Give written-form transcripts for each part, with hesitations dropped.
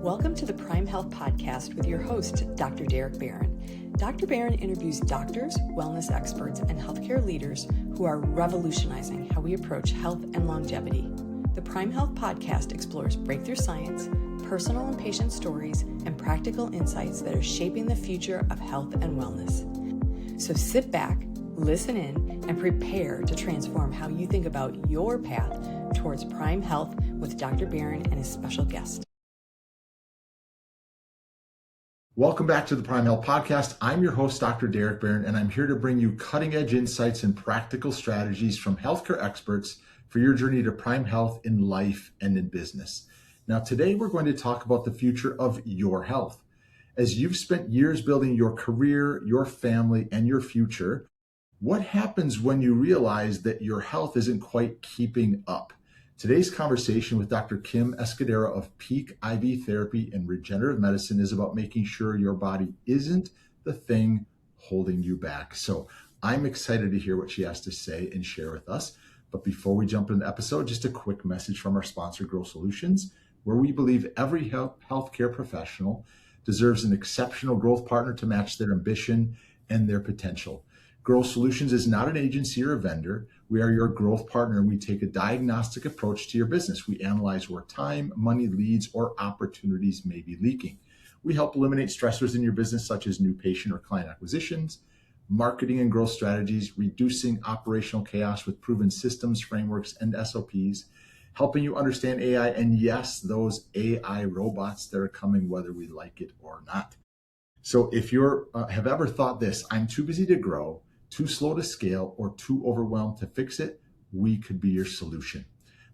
Welcome to the Prime Health Podcast with your host, Dr. Derek Barron. Dr. Barron interviews doctors, wellness experts, and healthcare leaders who are revolutionizing how we approach health and longevity. The Prime Health Podcast explores breakthrough science, personal and patient stories, and practical insights that are shaping the future of health and wellness. So sit back, listen in, and prepare to transform how you think about your path towards Prime Health with Dr. Barron and his special guest. Welcome back to the Prime Health Podcast. I'm your host, Dr. Derek Barron, and I'm here to bring you cutting-edge insights and practical strategies from healthcare experts for your journey to prime health in life and in business. Now, today we're going to talk about the future of your health. As you've spent years building your career, your family, and your future, what happens when you realize that your health isn't quite keeping up? Today's conversation with Dr. Kim Escudero of Peak IV Therapy and Regenerative Medicine is about making sure your body isn't the thing holding you back. So I'm excited to hear what she has to say and share with us. But before we jump into the episode, just a quick message from our sponsor, Grow Solutions, where we believe every healthcare professional deserves an exceptional growth partner to match their ambition and their potential. Grow Solutions is not an agency or a vendor. We are your growth partner, and we take a diagnostic approach to your business. We analyze where time, money, leads, or opportunities may be leaking. We help eliminate stressors in your business, such as new patient or client acquisitions, marketing and growth strategies, reducing operational chaos with proven systems, frameworks, and SOPs, helping you understand AI, and yes, those AI robots that are coming, whether we like it or not. So if you have ever thought this, I'm too busy to grow, too slow to scale, or too overwhelmed to fix it, we could be your solution.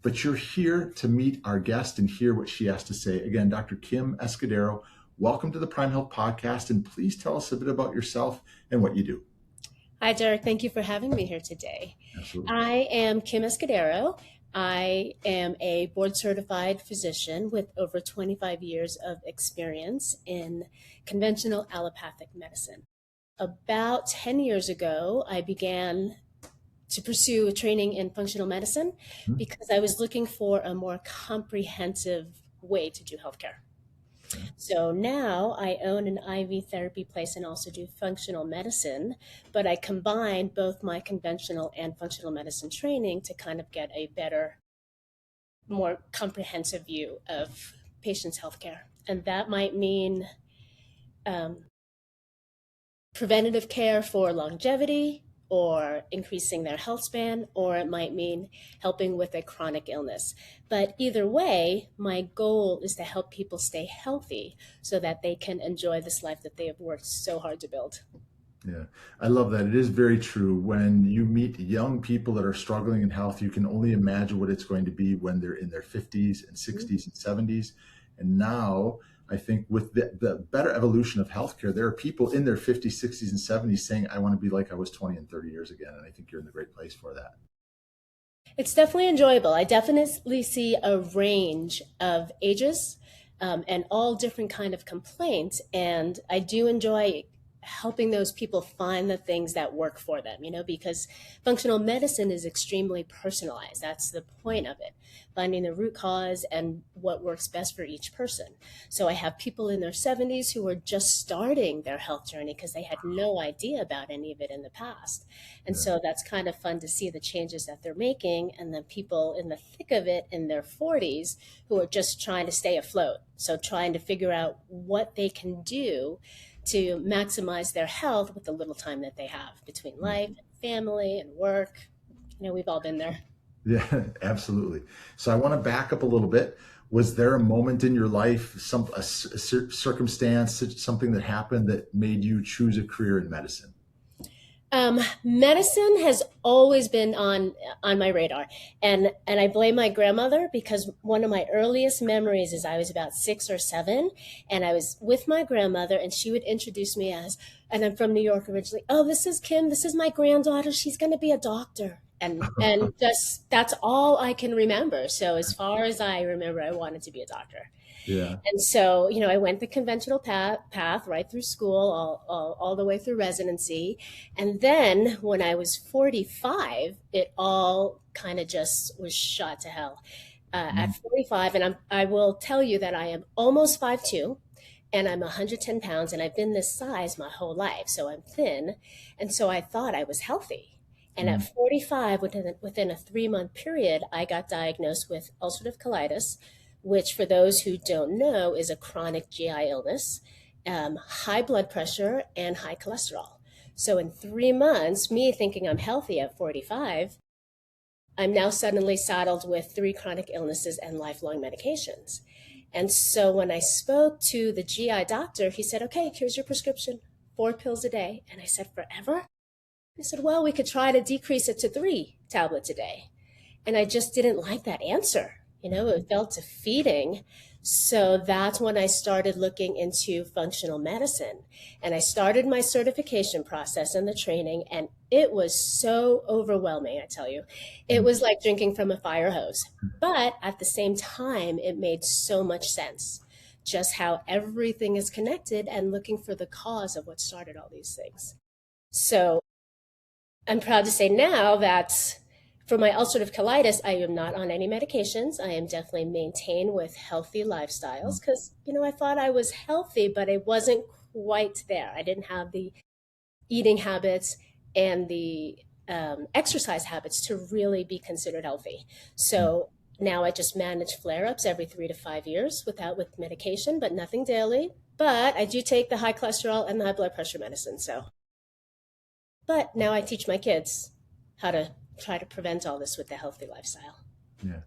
But you're here to meet our guest and hear what she has to say. Again, Dr. Kim Escudero, welcome to the Prime Health Podcast, and please tell us a bit about yourself and what you do. Hi, Derek. Thank you for having me here today. Absolutely. I am Kim Escudero. I am a board-certified physician with over 25 years of experience in conventional allopathic medicine. About 10 years ago, I began to pursue a training in functional medicine because I was looking for a more comprehensive way to do healthcare. So now I own an IV therapy place and also do functional medicine, but I combine both my conventional and functional medicine training to kind of get a better, more comprehensive view of patients' healthcare. And that might mean preventative care for longevity or increasing their health span, or it might mean helping with a chronic illness. But either way, my goal is to help people stay healthy so that they can enjoy this life that they have worked so hard to build. Yeah, I love that. It is very true. When you meet young people that are struggling in health, you can only imagine what it's going to be when they're in their 50s and 60s and 70s. And now I think with the better evolution of healthcare, there are people in their 50s, 60s, and 70s saying, I want to be like I was 20 and 30 years again. And I think you're in the great place for that. It's definitely enjoyable. I definitely see a range of ages and all different kind of complaints. And I do enjoy helping those people find the things that work for them, because functional medicine is extremely personalized. That's the point of it, finding the root cause and what works best for each person. So I have people in their 70s who are just starting their health journey because they had no idea about any of it in the past. And so that's kind of fun to see the changes that they're making. And then people in the thick of it in their 40s who are just trying to stay afloat. So trying to figure out what they can do to maximize their health with the little time that they have between life and family and work. We've all been there. Yeah, absolutely. So I want to back up a little bit. Was there a moment in your life, a circumstance, something that happened that made you choose a career in medicine? Medicine has always been on my radar, and I blame my grandmother because one of my earliest memories is I was about 6 or 7, and I was with my grandmother, and she would introduce me as, and I'm from New York originally. Oh, this is Kim. This is my granddaughter. She's going to be a doctor, and that's all I can remember. So as far as I remember, I wanted to be a doctor. Yeah. And so, I went the conventional path right through school, all the way through residency. And then when I was 45, it all kind of just was shot to hell. at 45, and I will tell you that I am almost 5'2", and I'm 110 pounds, and I've been this size my whole life, so I'm thin, and so I thought I was healthy. And at 45, within a 3-month period, I got diagnosed with ulcerative colitis, which, for those who don't know, is a chronic GI illness, high blood pressure, and high cholesterol. So in 3 months, me thinking I'm healthy at 45, I'm now suddenly saddled with 3 chronic illnesses and lifelong medications. And so when I spoke to the GI doctor, he said, okay, here's your prescription, 4 pills a day. And I said, forever? He said, well, we could try to decrease it to 3 tablets a day. And I just didn't like that answer. It felt defeating. So that's when I started looking into functional medicine. And I started my certification process and the training, and it was so overwhelming, I tell you. It was like drinking from a fire hose. But at the same time, it made so much sense, just how everything is connected and looking for the cause of what started all these things. So I'm proud to say now that for my ulcerative colitis, I am not on any medications. I am definitely maintained with healthy lifestyles because, I thought I was healthy, but I wasn't quite there. I didn't have the eating habits and the exercise habits to really be considered healthy. So now I just manage flare-ups every 3 to 5 years with medication, but nothing daily. But I do take the high cholesterol and the high blood pressure medicine. But now I teach my kids how to try to prevent all this with the healthy lifestyle. Yeah.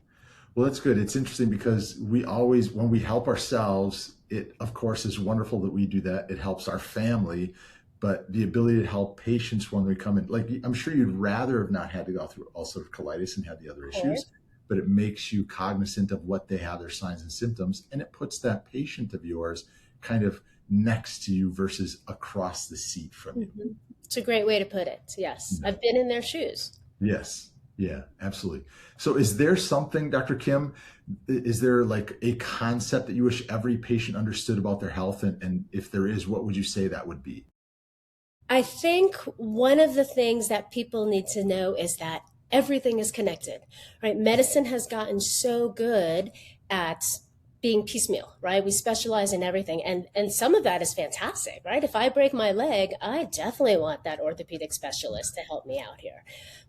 Well, that's good. It's interesting because when we help ourselves, it of course is wonderful that we do that. It helps our family, but the ability to help patients when we come in, like I'm sure you'd rather have not had to go through ulcerative colitis and have the other issues, but it makes you cognizant of what they have, their signs and symptoms, and it puts that patient of yours kind of next to you versus across the seat from you. Mm-hmm. It's a great way to put it. Yes. I've been in their shoes. Yes. Yeah, absolutely. So is there something, Dr. Kim, is there like a concept that you wish every patient understood about their health? And if there is, what would you say that would be? I think one of the things that people need to know is that everything is connected, right? Medicine has gotten so good at being piecemeal, right? We specialize in everything. And some of that is fantastic, right? If I break my leg, I definitely want that orthopedic specialist to help me out here.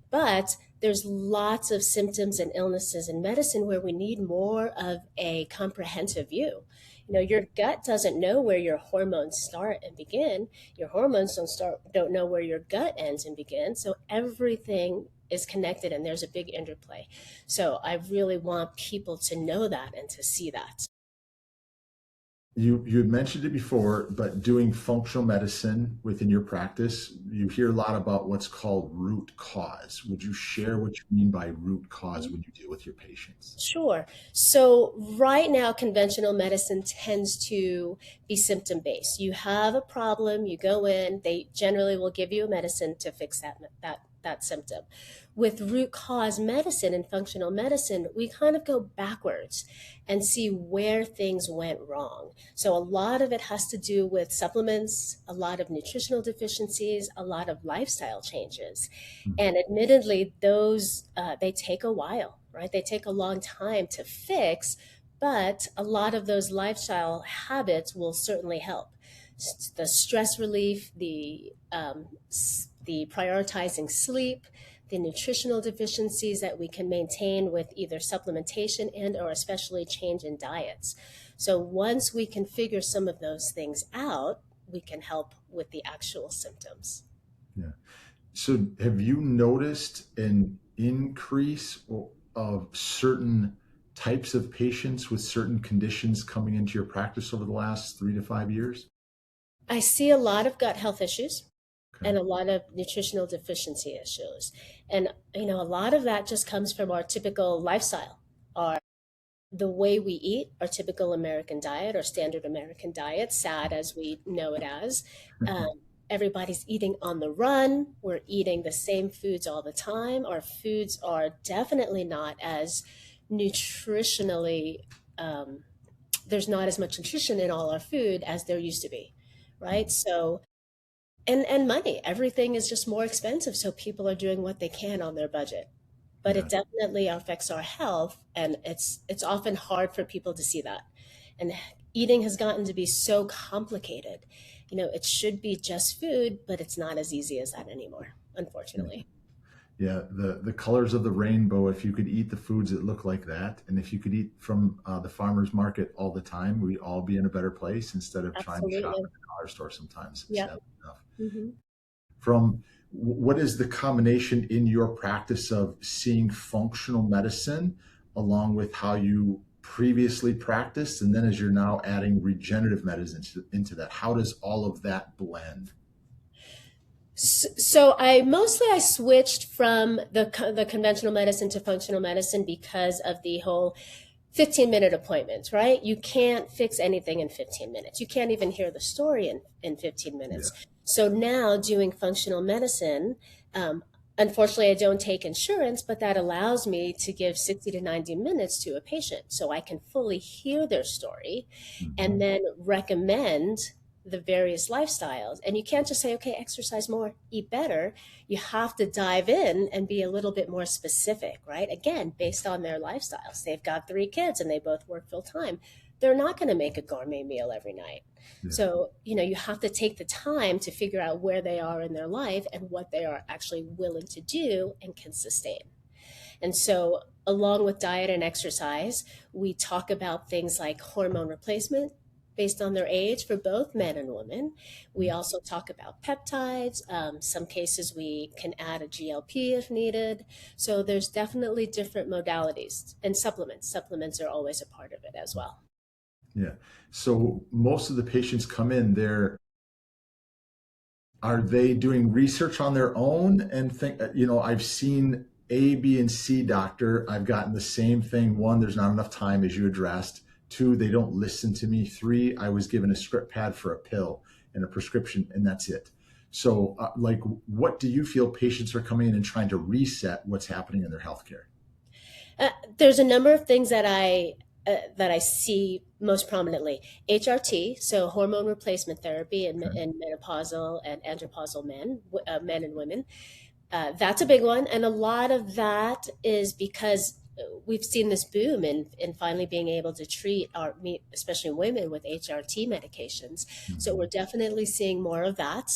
But there's lots of symptoms and illnesses in medicine where we need more of a comprehensive view. Your gut doesn't know where your hormones start and begin. Your hormones don't know where your gut ends and begin. So everything is connected and there's a big interplay. So I really want people to know that and to see that. You had mentioned it before, but doing functional medicine within your practice, you hear a lot about what's called root cause. Would you share what you mean by root cause when you deal with your patients? Sure. So right now, conventional medicine tends to be symptom-based. You have a problem, you go in, they generally will give you a medicine to fix that symptom. With root cause medicine and functional medicine, we kind of go backwards and see where things went wrong. So a lot of it has to do with supplements, a lot of nutritional deficiencies, a lot of lifestyle changes. And admittedly, those, they take a while, right? They take a long time to fix, but a lot of those lifestyle habits will certainly help. The stress relief, the prioritizing sleep, the nutritional deficiencies that we can maintain with either supplementation and or especially change in diets. So once we can figure some of those things out, we can help with the actual symptoms. Yeah. So have you noticed an increase of certain types of patients with certain conditions coming into your practice over the last 3 to 5 years? I see a lot of gut health issues. Okay. And a lot of nutritional deficiency issues. And, a lot of that just comes from our typical lifestyle, the way we eat, our typical American diet, our standard American diet, sad as we know it as. Everybody's eating on the run. We're eating the same foods all the time. Our foods are definitely not as nutritionally, there's not as much nutrition in all our food as there used to be, right? So, and money, everything is just more expensive. So people are doing what they can on their budget. but Yeah. it definitely affects our health. And it's often hard for people to see that. And eating has gotten to be so complicated. It should be just food, but it's not as easy as that anymore, unfortunately. Yeah, the colors of the rainbow, if you could eat the foods that look like that, and if you could eat from the farmer's market all the time, we'd all be in a better place instead of trying to shop Absolutely. at the dollar store sometimes, Yep. sadly enough. Hmm. From what is the combination in your practice of seeing functional medicine along with how you previously practiced, and then as you're now adding regenerative medicine into that, how does all of that blend? So I switched from the conventional medicine to functional medicine because of the whole 15-minute appointments, right? You can't fix anything in 15 minutes. You can't even hear the story in 15 minutes. Yeah. So now doing functional medicine, unfortunately, I don't take insurance, but that allows me to give 60 to 90 minutes to a patient so I can fully hear their story and then recommend the various lifestyles. And you can't just say, okay, exercise more, eat better. You have to dive in and be a little bit more specific, right? Again, based on their lifestyles. They've got 3 kids and they both work full time. They're not going to make a gourmet meal every night. Yeah. So, you have to take the time to figure out where they are in their life and what they are actually willing to do and can sustain. And so, along with diet and exercise, we talk about things like hormone replacement based on their age for both men and women. We also talk about peptides. Some cases we can add a GLP if needed. So there's definitely different modalities, and supplements. Supplements are always a part of it as well. Yeah. So most of the patients come in there. Are they doing research on their own and think, I've seen A, B, and C doctor. I've gotten the same thing. 1, there's not enough time, as you addressed. 2, they don't listen to me. 3, I was given a script pad for a pill and a prescription, and that's it. So what do you feel patients are coming in and trying to reset what's happening in their healthcare? There's a number of things that I see most prominently. HRT, so hormone replacement therapy in menopausal and andropausal men and women. That's a big one. And a lot of that is because we've seen this boom in finally being able to treat especially women with HRT medications. So we're definitely seeing more of that.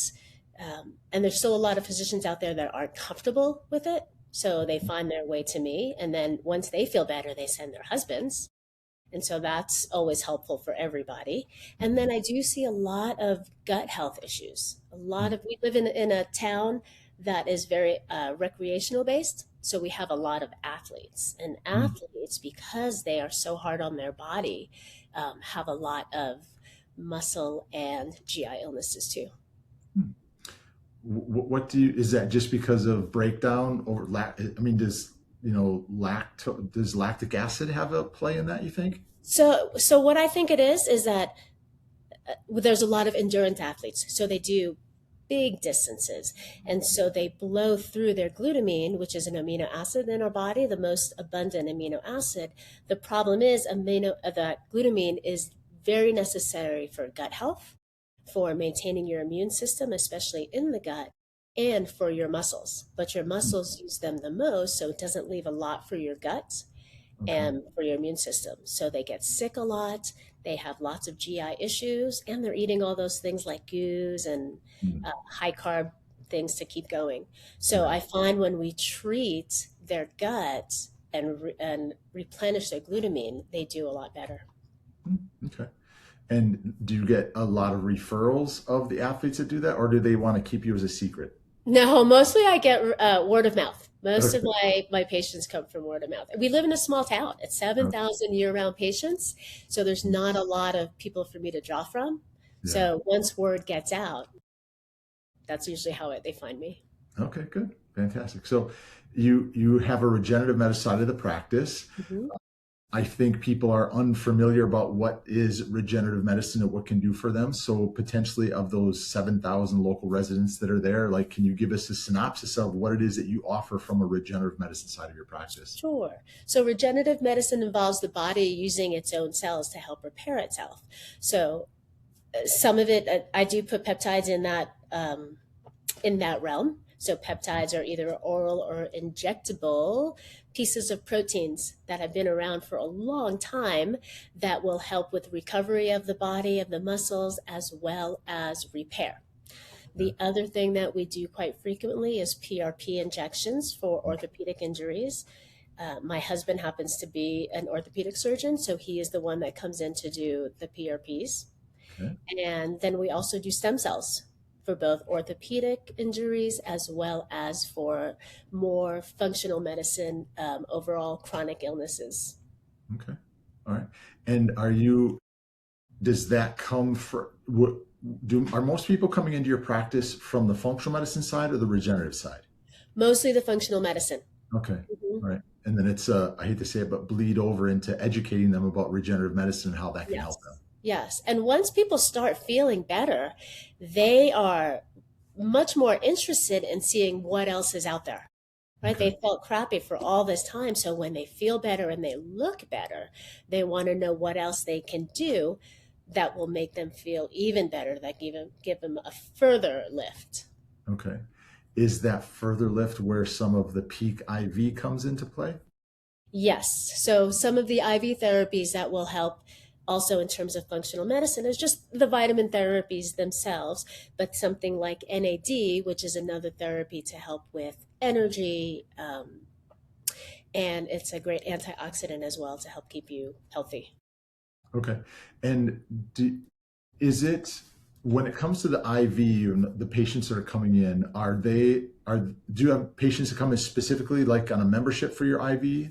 And there's still a lot of physicians out there that aren't comfortable with it. So they find their way to me. And then once they feel better, they send their husbands. And so that's always helpful for everybody. And then I do see a lot of gut health issues. We live in a town that is very recreational based. So we have a lot of athletes, and athletes, because they are so hard on their body, have a lot of muscle and GI illnesses too. Is that just because of breakdown or does lactic acid have a play in that, you think? So what I think it is that there's a lot of endurance athletes. So they do big distances. And so they blow through their glutamine, which is an amino acid in our body, the most abundant amino acid. The problem is that glutamine is very necessary for gut health, for maintaining your immune system, especially in the gut, and for your muscles. But your muscles use them the most, so it doesn't leave a lot for your gut and for your immune system. So they get sick a lot. They have lots of GI issues, and they're eating all those things like goos and high carb things to keep going. So I find when we treat their gut and replenish their glutamine, they do a lot better. Okay. And do you get a lot of referrals of the athletes that do that, or do they want to keep you as a secret? No, mostly I get word of mouth. Most of my patients come from word of mouth. We live in a small town. It's 7,000 year-round patients, so there's not a lot of people for me to draw from. Yeah. So once word gets out, that's usually how they find me. Okay, good. Fantastic. So you have a regenerative medicine side of the practice. I think people are unfamiliar about what is regenerative medicine and what can do for them. So potentially of those 7,000 local residents that are there, can you give us a synopsis of what it is that you offer from a regenerative medicine side of your practice? Sure. So regenerative medicine involves the body using its own cells to help repair itself. So some of it, I do put peptides in that realm. So peptides are either oral or injectable pieces of proteins that have been around for a long time that will help with recovery of the body, of the muscles, as well as repair. The other thing that we do quite frequently is PRP injections for orthopedic injuries. My husband happens to be an orthopedic surgeon, so he is the one that comes in to do the PRPs. Okay. And then we also do stem cells for both orthopedic injuries as well as for more functional medicine, overall chronic illnesses. Okay. All right. And does that come are most people coming into your practice from the functional medicine side or the regenerative side? Mostly the functional medicine. Okay. Mm-hmm. All right. And then it's, I hate to say it, but bleed over into educating them about regenerative medicine and how that can help them. Yes. And once people start feeling better, they are much more interested in seeing what else is out there, right? Okay. They felt crappy for all this time. So when they feel better and they look better, they want to know what else they can do that will make them feel even better, that give them a further lift. Okay. Is that further lift where some of the peak IV comes into play? Yes. So some of the IV therapies that will help also in terms of functional medicine is just the vitamin therapies themselves, but something like NAD, which is another therapy to help with energy, and it's a great antioxidant as well to help keep you healthy. Okay. And is it, when it comes to the IV and the patients that are coming in, do you have patients that come in specifically like on a membership for your IV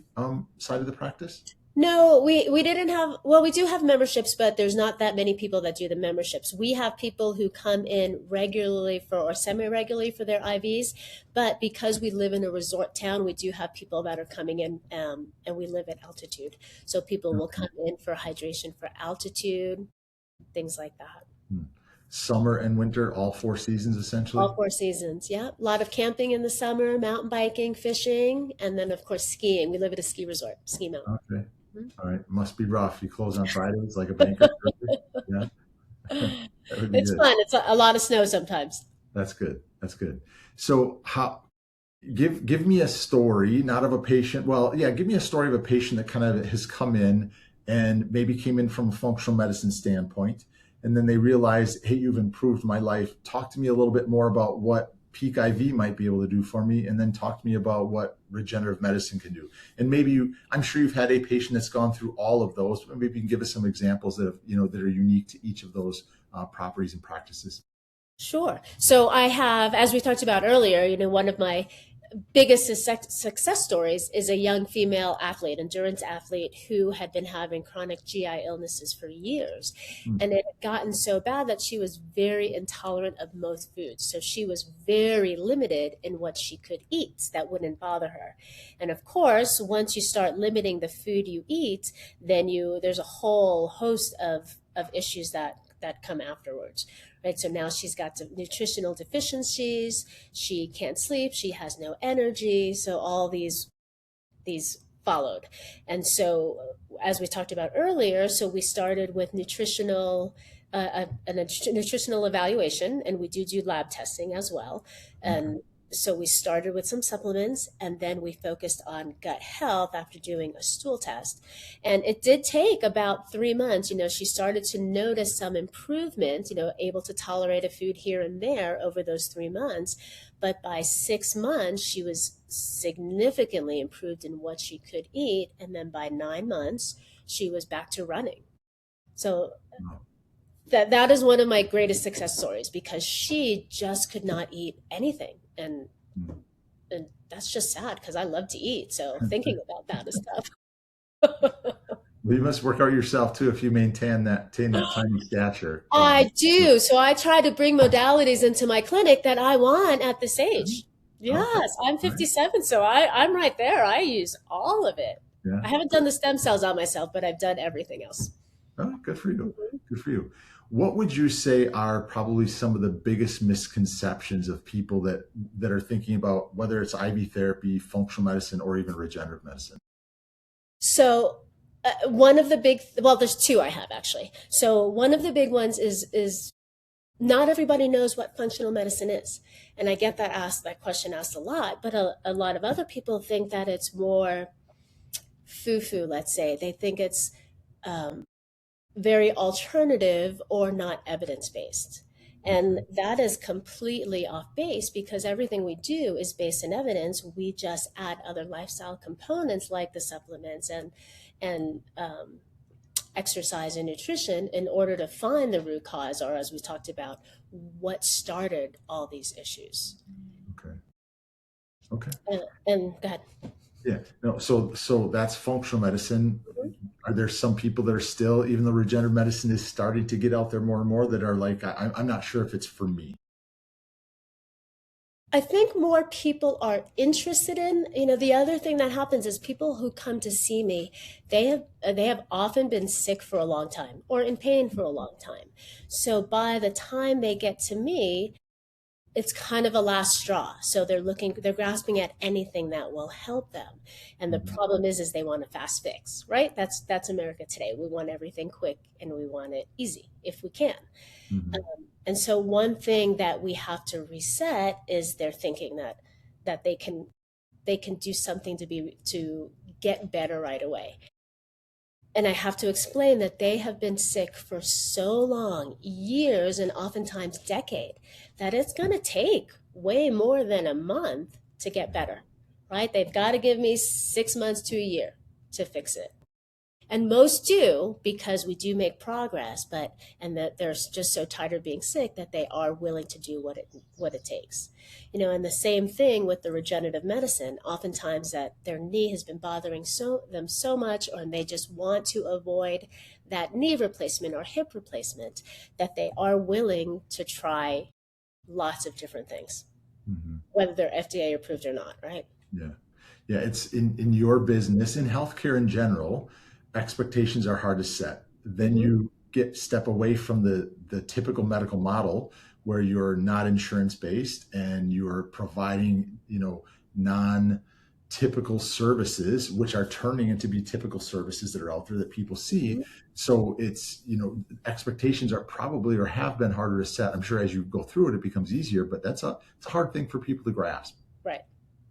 side of the practice? No, we didn't have, well, we do have memberships, but there's not that many people that do the memberships. We have people who come in regularly or semi-regularly for their IVs, but because we live in a resort town, we do have people that are coming in, and we live at altitude. So people will come in for hydration for altitude, things like that. Summer and winter, all 4 seasons essentially? All 4 seasons, yeah. A lot of camping in the summer, mountain biking, fishing, and then of course skiing. We live at a ski resort, ski mountain. Okay. All right. Must be rough. You close on Fridays like a banker. Yeah. It's fun. It's a lot of snow sometimes. That's good. That's good. So give me a story, not of a patient. Well, yeah, give me a story of a patient that kind of has come in and maybe came in from a functional medicine standpoint. And then they realized, hey, you've improved my life. Talk to me a little bit more about what peak IV might be able to do for me. And then talk to me about what regenerative medicine can do. And maybe I'm sure you've had a patient that's gone through all of those, but maybe you can give us some examples that are unique to each of those properties and practices. Sure. So I have, as we talked about earlier, one of my biggest success stories is a young female athlete, endurance athlete, who had been having chronic GI illnesses for years. And it had gotten so bad that she was very intolerant of most foods. So she was very limited in what she could eat that wouldn't bother her. And of course, once you start limiting the food you eat, then there's a whole host of issues that come afterwards. Right. So now she's got some nutritional deficiencies. She can't sleep. She has no energy. So all these followed. And so, as we talked about earlier, so we started with nutritional evaluation, and we do lab testing as well. And so we started with some supplements, and then we focused on gut health after doing a stool test. And it did take about 3 months. She started to notice some improvement, able to tolerate a food here and there over those 3 months. But by 6 months, she was significantly improved in what she could eat. And then by 9 months, she was back to running. So that is one of my greatest success stories, because she just could not eat anything. And that's just sad, because I love to eat. So thinking about that is tough. Well, you must work out yourself too if you maintain that tiny stature. I do. So I try to bring modalities into my clinic that I want at this age. Yes, I'm 57, so I'm right there. I use all of it. Yeah. I haven't done the stem cells on myself, but I've done everything else. Oh, good for you. Good for you. What would you say are probably some of the biggest misconceptions of people that are thinking about whether it's IV therapy, functional medicine, or even regenerative medicine? So one of the there's 2 I have actually. So one of the big ones is not everybody knows what functional medicine is. And I get that question asked a lot, but a lot of other people think that it's more foo-foo, let's say. They think it's very alternative or not evidence-based. And that is completely off base because everything we do is based in evidence. We just add other lifestyle components like the supplements and exercise and nutrition in order to find the root cause, or as we talked about, what started all these issues. Okay. And go ahead. Yeah. No. So that's functional medicine. Are there some people that are still, even though regenerative medicine is starting to get out there more and more, that are like, I'm not sure if it's for me? I think more people are interested in, the other thing that happens is people who come to see me, they have often been sick for a long time or in pain for a long time. So by the time they get to me, it's kind of a last straw. So they're grasping at anything that will help them. And the problem is they want a fast fix, right? That's America today. We want everything quick and we want it easy if we can. And so one thing that we have to reset is their thinking that they can do something to get better right away. And I have to explain that they have been sick for so long, years, and oftentimes decade, that it's going to take way more than a month to get better, right? They've got to give me 6 months to a year to fix it. And most do, because we do make progress, and that they're just so tired of being sick that they are willing to do what it takes. And the same thing with the regenerative medicine, oftentimes that their knee has been bothering them so much, or they just want to avoid that knee replacement or hip replacement, that they are willing to try lots of different things, whether they're FDA approved or not, right? Yeah. Yeah. It's in your business, in healthcare in general, expectations are hard to set. Then you step away from the typical medical model where you're not insurance based and you're providing, non-typical services, which are turning into be typical services that are out there that people see. So it's, expectations are probably or have been harder to set. I'm sure as you go through it becomes easier, but it's a hard thing for people to grasp. Right.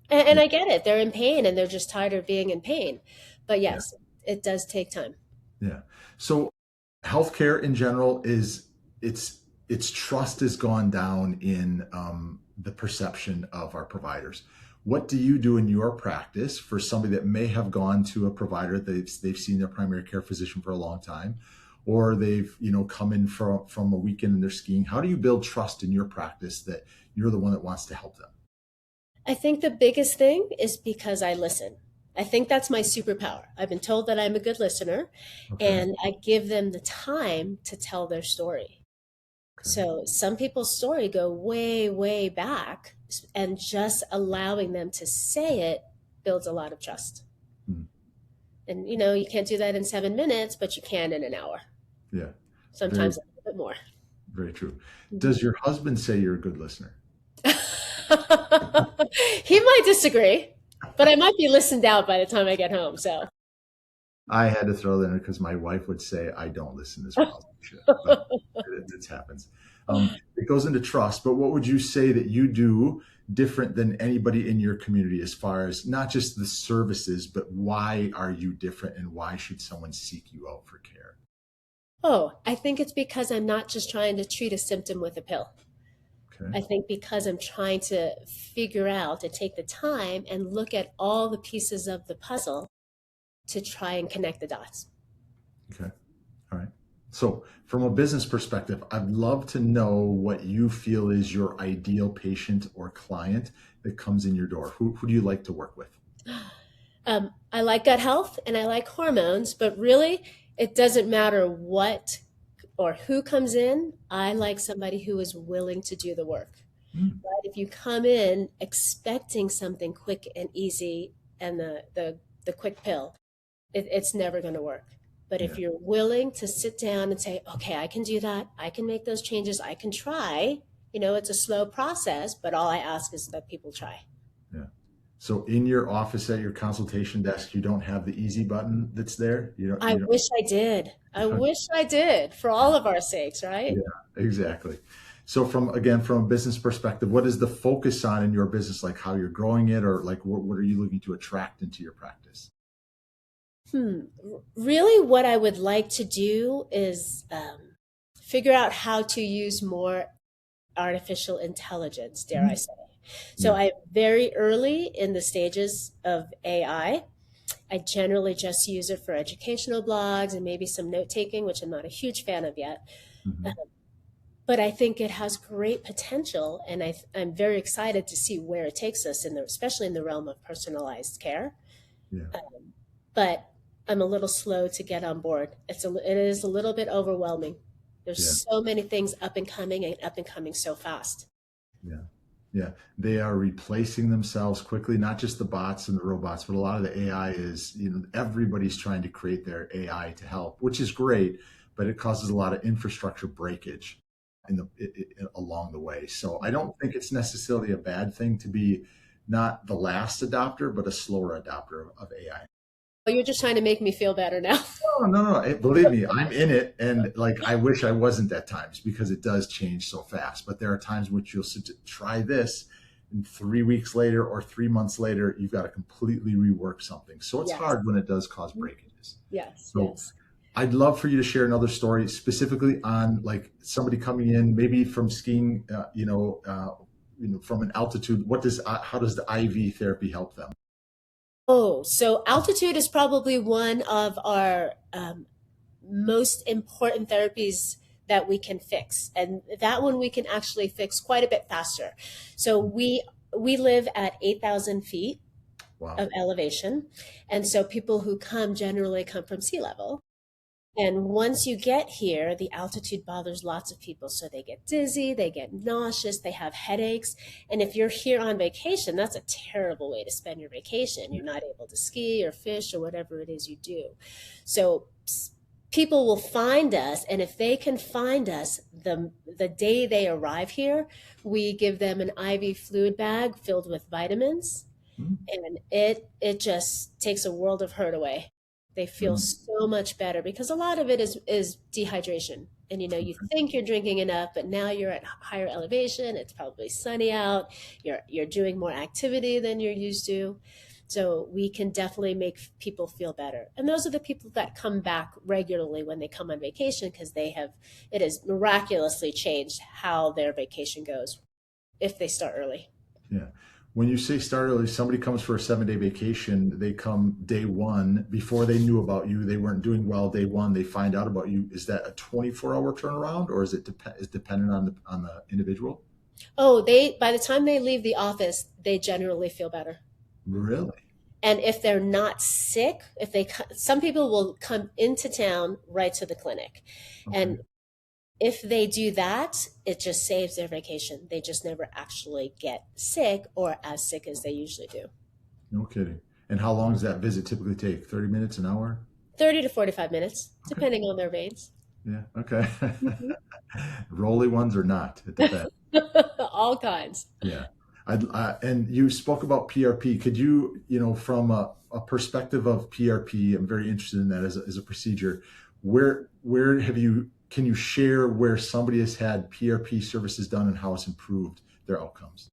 And I get it. They're in pain and they're just tired of being in pain. But yes, it does take time. Yeah. So healthcare in general its trust has gone down in the perception of our providers. What do you do in your practice for somebody that may have gone to a provider, they've seen their primary care physician for a long time, or they've come in from a weekend and they're skiing? How do you build trust in your practice that you're the one that wants to help them? I think the biggest thing is because I listen. I think that's my superpower. I've been told that I'm a good listener, and I give them the time to tell their story. So some people's story go way, way back, and just allowing them to say it builds a lot of trust. And, you can't do that in 7 minutes, but you can in an hour. Yeah. Sometimes a little bit more. Very true. Does your husband say you're a good listener? He might disagree, but I might be listened out by the time I get home. So I had to throw that in because my wife would say I don't listen as well as I should, but it happens. It goes into trust, but what would you say that you do different than anybody in your community as far as not just the services, but why are you different and why should someone seek you out for care? Oh, I think it's because I'm not just trying to treat a symptom with a pill. I think because I'm trying to figure out and take the time and look at all the pieces of the puzzle to try and connect the dots. Okay. All right. So from a business perspective, I'd love to know what you feel is your ideal patient or client that comes in your door. Who do you like to work with? I like gut health and I like hormones, but really it doesn't matter what or who comes in. I like somebody who is willing to do the work. Right? If you come in expecting something quick and easy and the quick pill, it's never going to work. But if you're willing to sit down and say, okay, I can do that, I can make those changes, I can try, it's a slow process, but all I ask is that people try. Yeah. So in your office at your consultation desk, you don't have the easy button that's there? I wish I did. I wish I did for all of our sakes, right? Yeah, exactly. So from a business perspective, what is the focus on in your business? Like how you're growing it, or like what are you looking to attract into your practice? Really, what I would like to do is figure out how to use more artificial intelligence, dare I say. So Yeah. I'm very early in the stages of AI. I generally just use it for educational blogs and maybe some note taking, which I'm not a huge fan of yet. Hmm. But I think it has great potential, and I'm very excited to see where it takes us, especially in the realm of personalized care. Yeah. But I'm a little slow to get on board. It is a little bit overwhelming. Yeah. There's so many things up and coming so fast. Yeah. Yeah. They are replacing themselves quickly, not just the bots and the robots, but a lot of the AI is, everybody's trying to create their AI to help, which is great, but it causes a lot of infrastructure breakage along the way. So I don't think it's necessarily a bad thing to be not the last adopter, but a slower adopter of AI. Oh, you're just trying to make me feel better now. Oh, no. Believe me, I'm in it. And like, I wish I wasn't at times because it does change so fast. But there are times in which you'll try this, and 3 weeks later or 3 months later, you've got to completely rework something. So it's Yes. hard when it does cause breakages. Yes, So yes. I'd love for you to share another story specifically on like somebody coming in, maybe from skiing, from an altitude. How does the IV therapy help them? Oh, so altitude is probably one of our most important therapies that we can fix, and that one we can actually fix quite a bit faster. So we live at 8,000 feet Wow. of elevation, and so people who come generally come from sea level. And once you get here, the altitude bothers lots of people. So they get dizzy, they get nauseous, they have headaches. And if you're here on vacation, that's a terrible way to spend your vacation. You're not able to ski or fish or whatever it is you do. So people will find us, and if they can find us the day they arrive here, we give them an IV fluid bag filled with vitamins, and it just takes a world of hurt away. They feel so much better because a lot of it is dehydration. And you think you're drinking enough, but now you're at higher elevation. It's probably sunny out. You're doing more activity than you're used to. So we can definitely make people feel better. And those are the people that come back regularly when they come on vacation because it has miraculously changed how their vacation goes if they start early. Yeah. When you say start early, somebody comes for a 7-day vacation, they come day one, before they knew about you, they weren't doing well day one, they find out about you. Is that a 24-hour turnaround, or is it dependent on the individual? Oh, by the time they leave the office, they generally feel better. Really? And if they're not sick, some people will come into town right to the clinic. Okay. And if they do that, it just saves their vacation. They just never actually get sick or as sick as they usually do. No kidding. And how long does that visit typically take? 30 minutes, an hour? 30 to 45 minutes, depending on their veins. Yeah. Okay. Rolly ones or not? It depends. All kinds. Yeah. And you spoke about PRP. Could you, from a perspective of PRP, I'm very interested in that as a procedure. Can you share where somebody has had PRP services done and how it's improved their outcomes?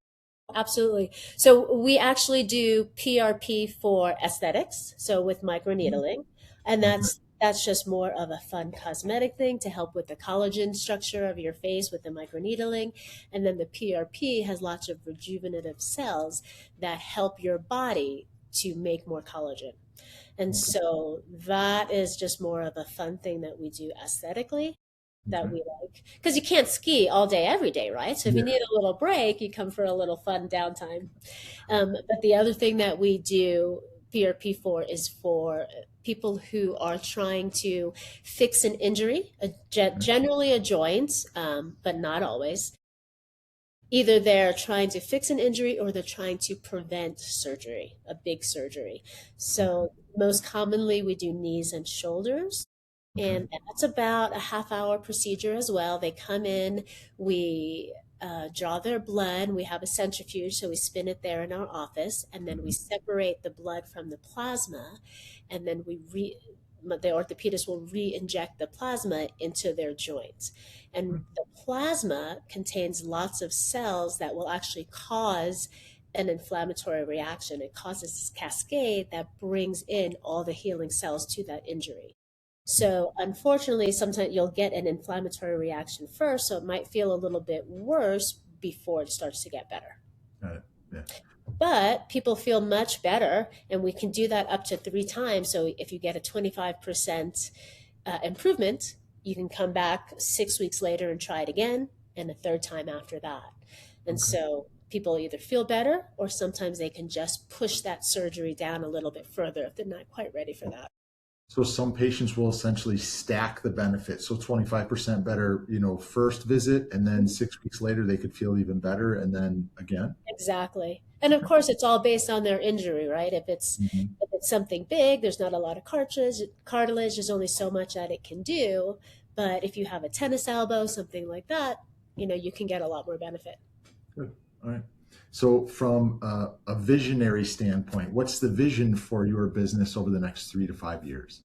Absolutely. So we actually do PRP for aesthetics, so with microneedling, and that's just more of a fun cosmetic thing to help with the collagen structure of your face with the microneedling. And then the PRP has lots of rejuvenative cells that help your body to make more collagen. And so that is just more of a fun thing that we do aesthetically that we like. Because you can't ski all day, every day, right? So if you need a little break, you come for a little fun downtime. But the other thing that we do PRP for is for people who are trying to fix an injury, generally a joint, but not always. Either they're trying to fix an injury or they're trying to prevent surgery, a big surgery. So most commonly we do knees and shoulders. And that's about a half-hour procedure as well. They come in, we draw their blood. We have a centrifuge, so we spin it there in our office, and then we separate the blood from the plasma, and then we the orthopedist will re-inject the plasma into their joints. And the plasma contains lots of cells that will actually cause an inflammatory reaction. It causes this cascade that brings in all the healing cells to that injury. So unfortunately, sometimes you'll get an inflammatory reaction first, so it might feel a little bit worse before it starts to get better. Got it. Yeah. But people feel much better, and we can do that up to 3 times. So if you get a 25% improvement, you can come back 6 weeks later and try it again, and a third time after that. And so people either feel better, or sometimes they can just push that surgery down a little bit further if they're not quite ready for that. So some patients will essentially stack the benefits. So 25% better, first visit, and then 6 weeks later they could feel even better, and then again. Exactly. And of course, it's all based on their injury, right? If it's something big, there's not a lot of cartilage. There's only so much that it can do. But if you have a tennis elbow, something like that, you can get a lot more benefit. Good. All right. So from a visionary standpoint, what's the vision for your business over the next 3 to 5 years?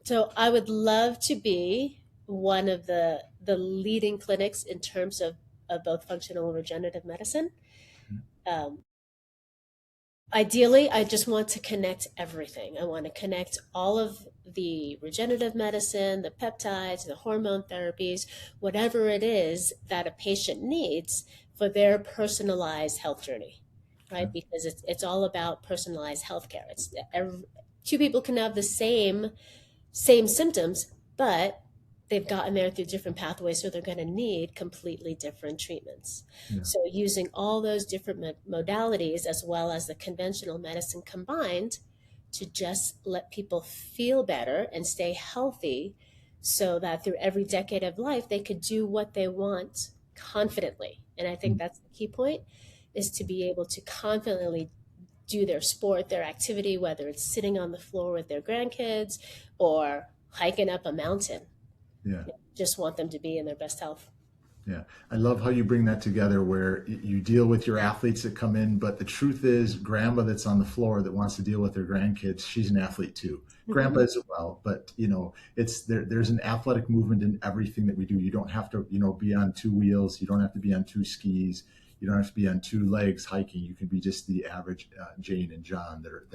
So I would love to be one of the leading clinics in terms of both functional and regenerative medicine. Ideally, I just want to connect everything. I want to connect all of the regenerative medicine, the peptides, the hormone therapies, whatever it is that a patient needs for their personalized health journey, right? Because it's all about personalized healthcare. Two people can have the same symptoms, but they've gotten there through different pathways, so they're going to need completely different treatments. So using all those different modalities, as well as the conventional medicine combined, to just let people feel better and stay healthy, so that through every decade of life, they could do what they want confidently. And I think that's the key point, is to be able to confidently do their sport, their activity, whether it's sitting on the floor with their grandkids or hiking up a mountain. Yeah. Just want them to be in their best health. Yeah. I love how you bring that together, where you deal with your athletes that come in, but the truth is grandma that's on the floor that wants to deal with their grandkids, she's an athlete too. Grandpa is as well, but there's an athletic movement in everything that we do. You don't have to, be on 2 wheels. You don't have to be on 2 skis. You don't have to be on 2 legs hiking. You can be just the average Jane and John that are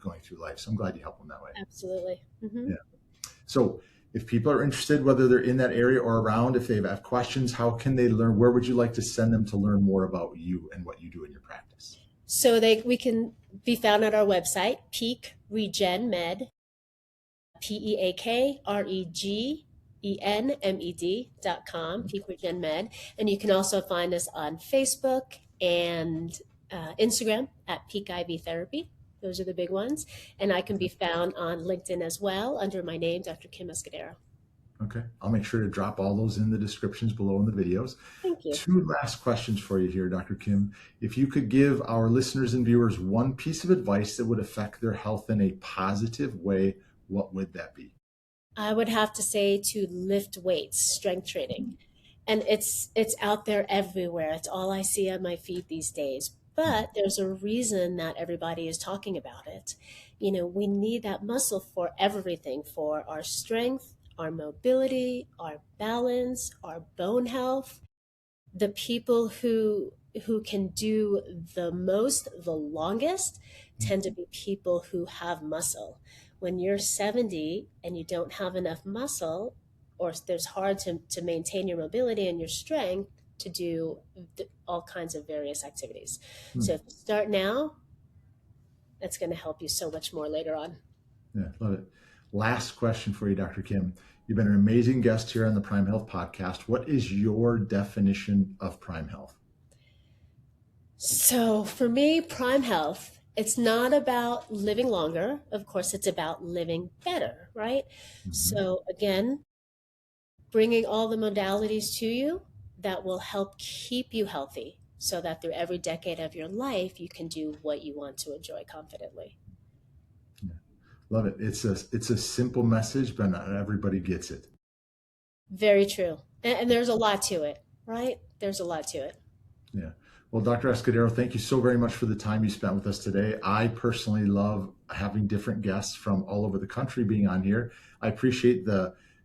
going through life. So I'm glad you help them that way. Absolutely. Yeah. So if people are interested, whether they're in that area or around, if they have questions, how can they learn? Where would you like to send them to learn more about you and what you do in your practice? So we can be found at our website, Peak Regen Med, PeakRegenMed.com, Peak Regen Med. And you can also find us on Facebook and Instagram at Peak IV Therapy. Those are the big ones. And I can be found on LinkedIn as well under my name, Dr. Kim Escudero. Okay. I'll make sure to drop all those in the descriptions below in the videos. Thank you. 2 last questions for you here, Dr. Kim. If you could give our listeners and viewers one piece of advice that would affect their health in a positive way, what would that be? I would have to say to lift weights, strength training. And it's out there everywhere. It's all I see on my feed these days. But there's a reason that everybody is talking about it. We need that muscle for everything, for our strength, our mobility, our balance, our bone health. The people who can do the most, the longest, tend to be people who have muscle. When you're 70 and you don't have enough muscle, or there's hard to maintain your mobility and your strength to do all kinds of various activities. So if you start now, that's going to help you so much more later on. Yeah, love it. Last question for you, Dr. Kim. You've been an amazing guest here on the Prime Health Podcast. What is your definition of Prime Health? So for me, Prime Health, it's not about living longer. Of course, it's about living better, right? So again, bringing all the modalities to you that will help keep you healthy, so that through every decade of your life, you can do what you want to enjoy confidently. Yeah. Love it. It's a simple message, but not everybody gets it. Very true. And there's a lot to it, right? There's a lot to it. Yeah. Well, Dr. Escudero, thank you so very much for the time you spent with us today. I personally love having different guests from all over the country being on here. I appreciate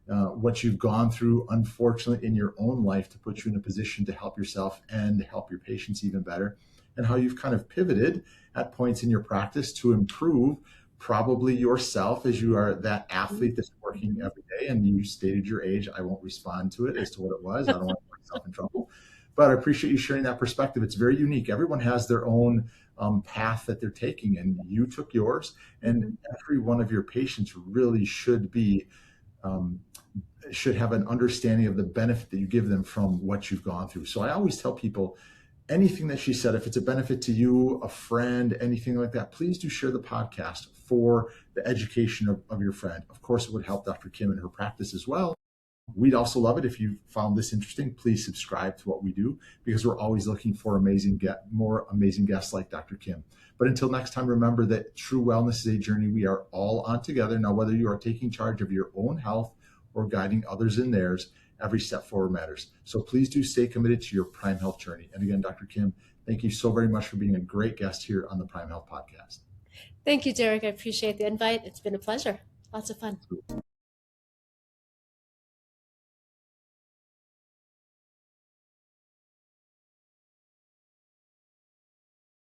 what you've gone through, unfortunately, in your own life to put you in a position to help yourself and help your patients even better, and how you've kind of pivoted at points in your practice to improve probably yourself as you are that athlete that's working every day. And you stated your age. I won't respond to it as to what it was. I don't want to put myself in trouble. But I appreciate you sharing that perspective. It's very unique. Everyone has their own path that they're taking, and you took yours. And every one of your patients really should have an understanding of the benefit that you give them from what you've gone through. So I always tell people, anything that she said, if it's a benefit to you, a friend, anything like that, please do share the podcast for the education of your friend. Of course, it would help Dr. Kim in her practice as well. We'd also love it if you found this interesting. Please subscribe to what we do, because we're always looking for more amazing guests like Dr. Kim. But until next time, remember that true wellness is a journey we are all on together. Now, whether you are taking charge of your own health or guiding others in theirs, every step forward matters. So please do stay committed to your Prime Health journey. And again, Dr. Kim, thank you so very much for being a great guest here on the Prime Health Podcast. Thank you, Derek. I appreciate the invite. It's been a pleasure. Lots of fun.